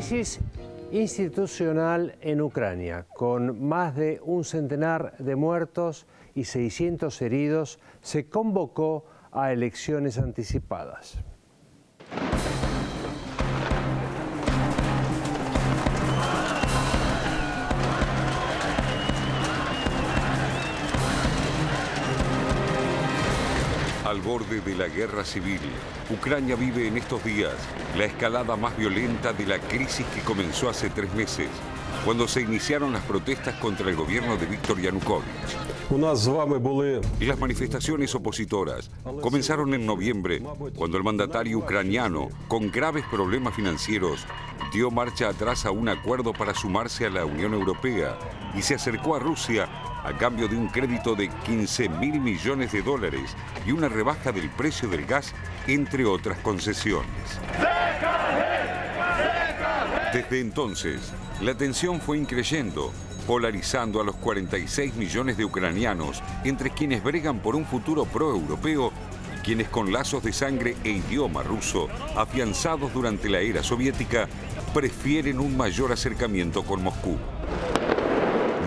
Crisis institucional en Ucrania, con más de un centenar de muertos y 600 heridos, se convocó a elecciones anticipadas. Al borde de la guerra civil, Ucrania vive en estos días la escalada más violenta de la crisis que comenzó hace 3 meses, cuando se iniciaron las protestas contra el gobierno de Víctor Yanukovych. Las manifestaciones opositoras comenzaron en noviembre, cuando el mandatario ucraniano, con graves problemas financieros, dio marcha atrás a un acuerdo para sumarse a la Unión Europea y se acercó a Rusia a cambio de un crédito de $15.000 millones y una rebaja del precio del gas, entre otras concesiones. Desde entonces, la tensión fue increyendo, polarizando a los 46 millones de ucranianos entre quienes bregan por un futuro pro-europeo y quienes con lazos de sangre e idioma ruso, afianzados durante la era soviética, prefieren un mayor acercamiento con Moscú.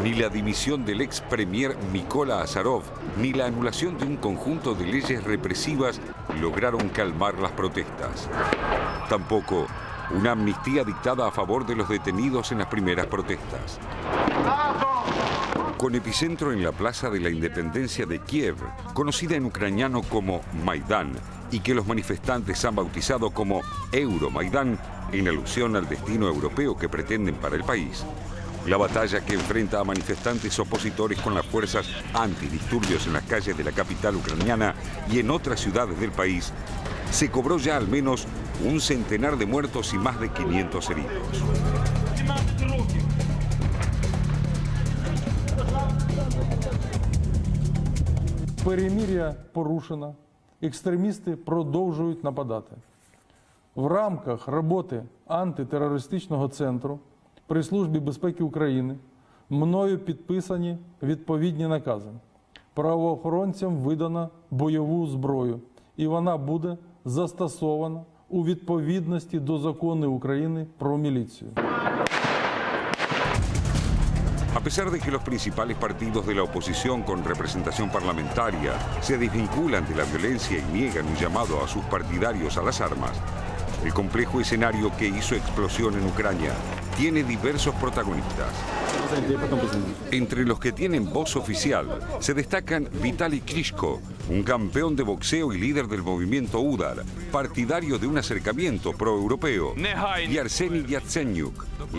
Ni la dimisión del ex premier Mykola Azarov, ni la anulación de un conjunto de leyes represivas lograron calmar las protestas. Tampoco una amnistía dictada a favor de los detenidos en las primeras protestas. Con epicentro en la Plaza de la Independencia de Kiev, conocida en ucraniano como Maidán, y que los manifestantes han bautizado como Euromaidán, en alusión al destino europeo que pretenden para el país. La batalla que enfrenta a manifestantes opositores con las fuerzas antidisturbios en las calles de la capital ucraniana y en otras ciudades del país se cobró ya al menos un centenar de muertos y más de 500 heridos. Перемир'я порушено. Екстремісти продовжують нападати. В рамках роботи антитерористичного центру при Службі безпеки України мною підписані відповідні накази. Правоохоронцям видано бойову зброю, і вона буде застосована у відповідності до закону України про міліцію. A pesar de que los principales partidos de la oposición con representación parlamentaria se desvinculan de la violencia y niegan un llamado a sus partidarios a las armas, el complejo escenario que hizo explosión en Ucrania tiene diversos protagonistas. Entre los que tienen voz oficial se destacan Vitaly Klitschko, un campeón de boxeo y líder del movimiento UDAR, partidario de un acercamiento pro-europeo, y Arseniy Yatsenyuk,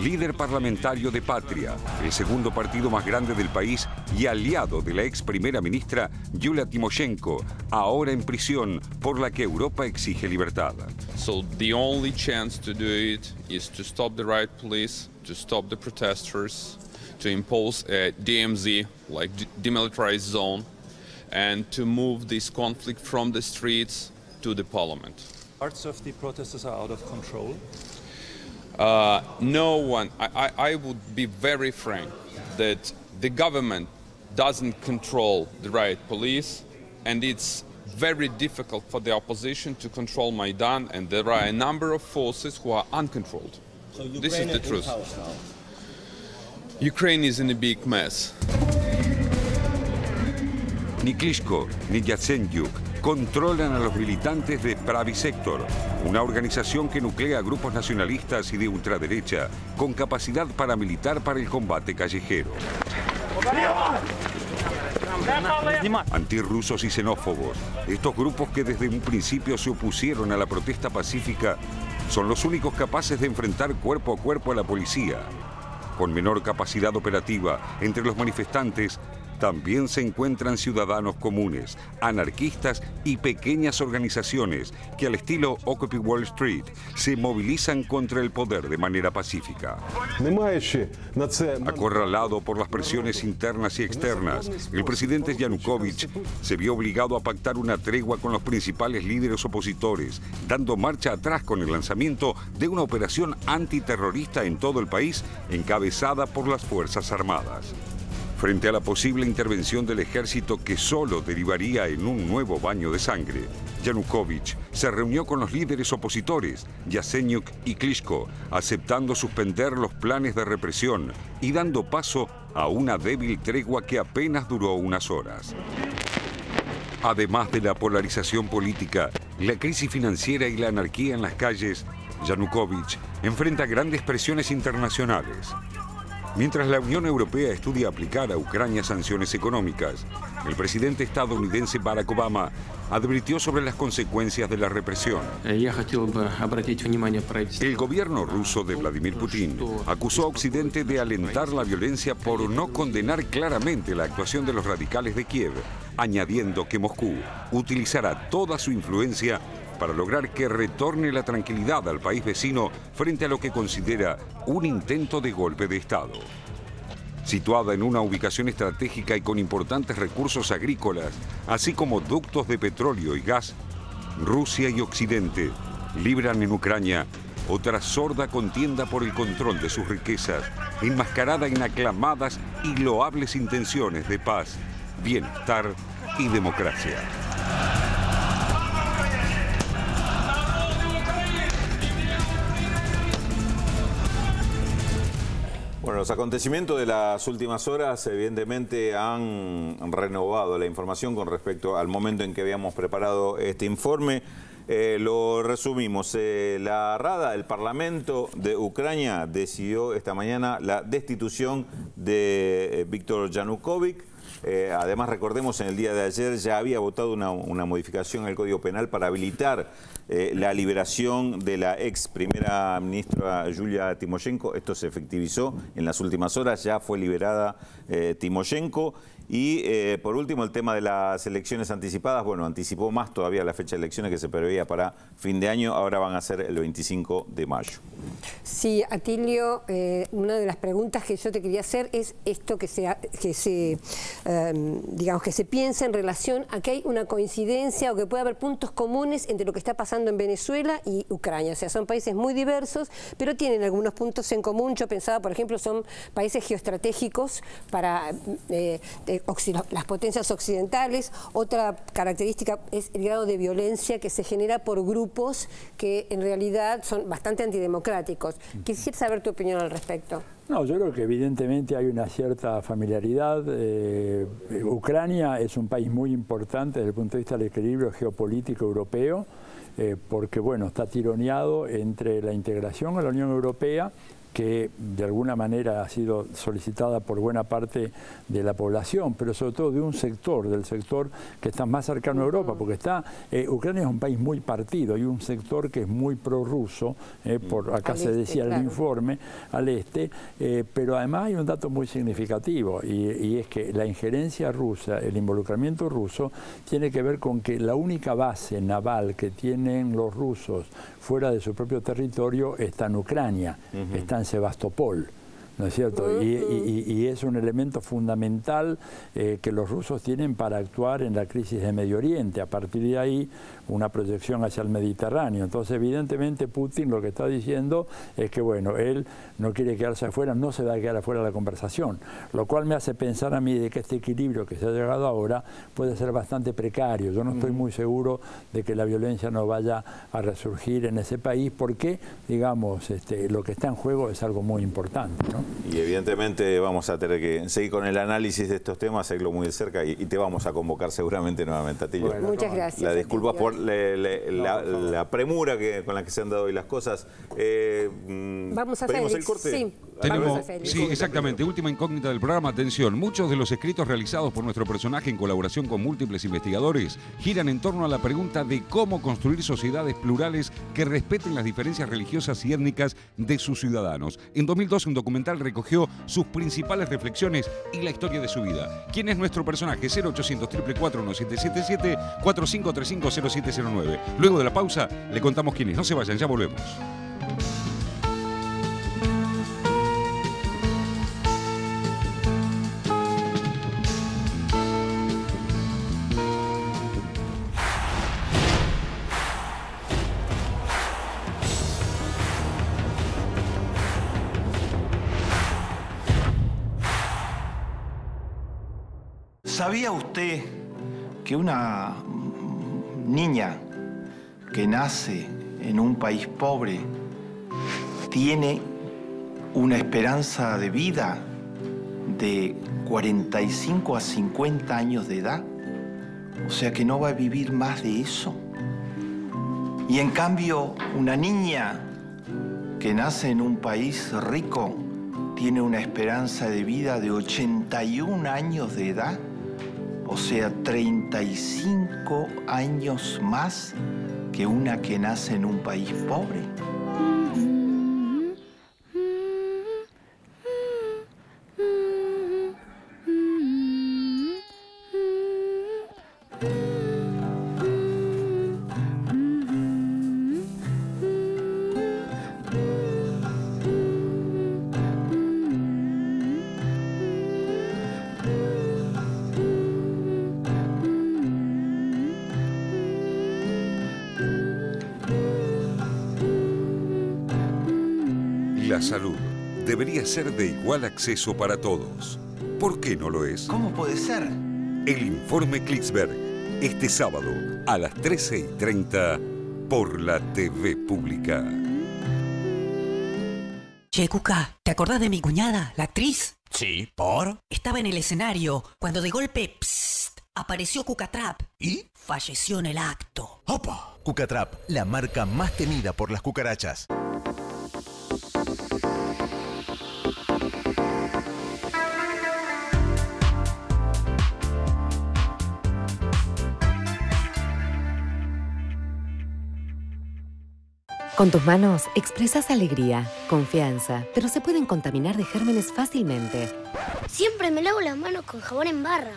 líder parlamentario de Patria, el segundo partido más grande del país y aliado de la ex primera ministra Yulia Tymoshenko, ahora en prisión, por la que Europa exige libertad. So the only chance to do it is to stop the riot police, to stop the protesters, to impose a DMZ, like demilitarized zone, and to move this conflict from the streets to the parliament. Parts of the protesters are out of control. No one, I would be very frank that the government doesn't control the riot police, and it's very difficult for the opposition to control Maidan, and there are a number of forces who are uncontrolled. So This is the truth. now. Ukraine is in a big mess. Ni Klitschko ni Yatsenyuk controlan a los militantes de Pravy Sector, una organización que nuclea grupos nacionalistas y de ultraderecha con capacidad paramilitar para el combate callejero. Antirrusos y xenófobos, estos grupos que desde un principio se opusieron a la protesta pacífica, son los únicos capaces de enfrentar cuerpo a cuerpo a la policía. Con menor capacidad operativa entre los manifestantes, también se encuentran ciudadanos comunes, anarquistas y pequeñas organizaciones que al estilo Occupy Wall Street se movilizan contra el poder de manera pacífica. Acorralado por las presiones internas y externas, el presidente Yanukovych se vio obligado a pactar una tregua con los principales líderes opositores, dando marcha atrás con el lanzamiento de una operación antiterrorista en todo el país, encabezada por las Fuerzas Armadas. Frente a la posible intervención del ejército que solo derivaría en un nuevo baño de sangre, Yanukovych se reunió con los líderes opositores, Yatsenyuk y Klitschko, aceptando suspender los planes de represión y dando paso a una débil tregua que apenas duró unas horas. Además de la polarización política, la crisis financiera y la anarquía en las calles, Yanukovych enfrenta grandes presiones internacionales. Mientras la Unión Europea estudia aplicar a Ucrania sanciones económicas, el presidente estadounidense Barack Obama advirtió sobre las consecuencias de la represión. El gobierno ruso de Vladimir Putin acusó a Occidente de alentar la violencia por no condenar claramente la actuación de los radicales de Kiev, añadiendo que Moscú utilizará toda su influencia para lograr que retorne la tranquilidad al país vecino frente a lo que considera un intento de golpe de Estado. Situada en una ubicación estratégica y con importantes recursos agrícolas, así como ductos de petróleo y gas, Rusia y Occidente libran en Ucrania otra sorda contienda por el control de sus riquezas, enmascarada en aclamadas y loables intenciones de paz, bienestar y democracia. Bueno, los acontecimientos de las últimas horas evidentemente han renovado la información con respecto al momento en que habíamos preparado este informe. Lo resumimos. La Rada, el Parlamento de Ucrania, decidió esta mañana la destitución de Víctor Yanukovych. Además, recordemos, en el día de ayer ya había votado una modificación al Código Penal para habilitar la liberación de la ex primera ministra Yulia Timoshenko. Esto se efectivizó en las últimas horas, ya fue liberada Timoshenko. Y por último, el tema de las elecciones anticipadas. Bueno, anticipó más todavía la fecha de elecciones que se preveía para fin de año. Ahora van a ser el 25 de mayo. Sí, Atilio, una de las preguntas que yo te quería hacer es esto que se piensa en relación a que hay una coincidencia o que puede haber puntos comunes entre lo que está pasando en Venezuela y Ucrania. O sea, son países muy diversos, pero tienen algunos puntos en común. Yo pensaba, por ejemplo, son países geoestratégicos para las potencias occidentales. Otra característica es el grado de violencia que se genera por grupos que en realidad son bastante antidemocráticos. Quisiera saber tu opinión al respecto. No, yo creo que evidentemente hay una cierta familiaridad. Ucrania es un país muy importante desde el punto de vista del equilibrio geopolítico europeo, porque bueno, está tironeado entre la integración a la Unión Europea, que de alguna manera ha sido solicitada por buena parte de la población, pero sobre todo de un sector, del sector que está más cercano a Europa, porque Ucrania es un país muy partido, hay un sector que es muy prorruso, por acá se decía el informe, al este, pero además hay un dato muy significativo, y es que la injerencia rusa, el involucramiento ruso, tiene que ver con que la única base naval que tienen los rusos fuera de su propio territorio está en Ucrania, está en Sebastopol, ¿no es cierto? Y es un elemento fundamental que los rusos tienen para actuar en la crisis de Medio Oriente. A partir de ahí, una proyección hacia el Mediterráneo. Entonces, evidentemente, Putin lo que está diciendo es que, bueno, él no quiere quedarse afuera, no se va a quedar afuera de la conversación. Lo cual me hace pensar a mí de que este equilibrio que se ha llegado ahora puede ser bastante precario. Yo no estoy muy seguro de que la violencia no vaya a resurgir en ese país, porque, digamos, lo que está en juego es algo muy importante, ¿no? Y evidentemente vamos a tener que seguir con el análisis de estos temas, seguirlo muy de cerca, y te vamos a convocar seguramente nuevamente, Atilio. Bueno, muchas gracias. La disculpas por la premura con la que se han dado hoy las cosas. Vamos a ¿pedimos Félix? el corte? Sí. Sí, exactamente. Última incógnita del programa. Atención, muchos de los escritos realizados por nuestro personaje en colaboración con múltiples investigadores giran en torno a la pregunta de cómo construir sociedades plurales que respeten las diferencias religiosas y étnicas de sus ciudadanos. En 2012 un documental recogió sus principales reflexiones y la historia de su vida. ¿Quién es nuestro personaje? 0800 444 1777 4535 0709. Luego de la pausa le contamos quién es. No se vayan, ya volvemos. ¿Sabía usted que una niña que nace en un país pobre tiene una esperanza de vida de 45 a 50 años de edad? O sea que no va a vivir más de eso. Y en cambio, una niña que nace en un país rico tiene una esperanza de vida de 81 años de edad, o sea, 35 años más que una que nace en un país pobre. La salud debería ser de igual acceso para todos. ¿Por qué no lo es? ¿Cómo puede ser? El informe Klicksberg, este sábado a las 13:30 por la TV Pública. Che, Cuca, ¿te acordás de mi cuñada, la actriz? Sí, ¿por? Estaba en el escenario cuando de golpe, psst, apareció Cucatrap. ¿Y? Falleció en el acto. ¡Opa! Cucatrap, la marca más temida por las cucarachas. Con tus manos expresas alegría, confianza, pero se pueden contaminar de gérmenes fácilmente. Siempre me lavo las manos con jabón en barra.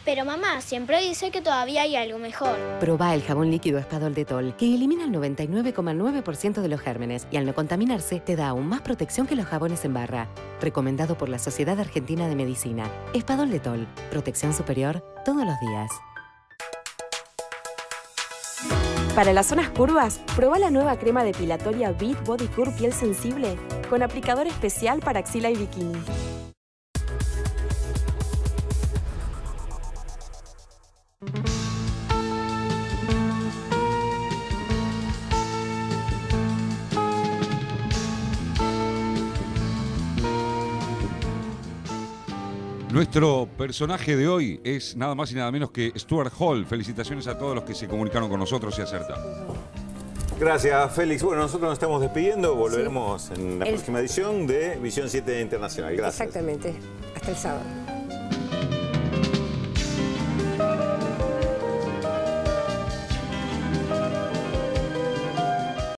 Pero mamá siempre dice que todavía hay algo mejor. Probá el jabón líquido Espadol Dettol, que elimina el 99,9% de los gérmenes y al no contaminarse te da aún más protección que los jabones en barra. Recomendado por la Sociedad Argentina de Medicina. Espadol Dettol, protección superior todos los días. Para las zonas curvas, probá la nueva crema depilatoria Beat Body Cure Piel Sensible con aplicador especial para axila y bikini. Nuestro personaje de hoy es nada más y nada menos que Stuart Hall. Felicitaciones a todos los que se comunicaron con nosotros y acertaron. Gracias, Félix. Bueno, nosotros nos estamos despidiendo. Volveremos en la próxima edición de Visión 7 Internacional. Gracias. Exactamente. Hasta el sábado.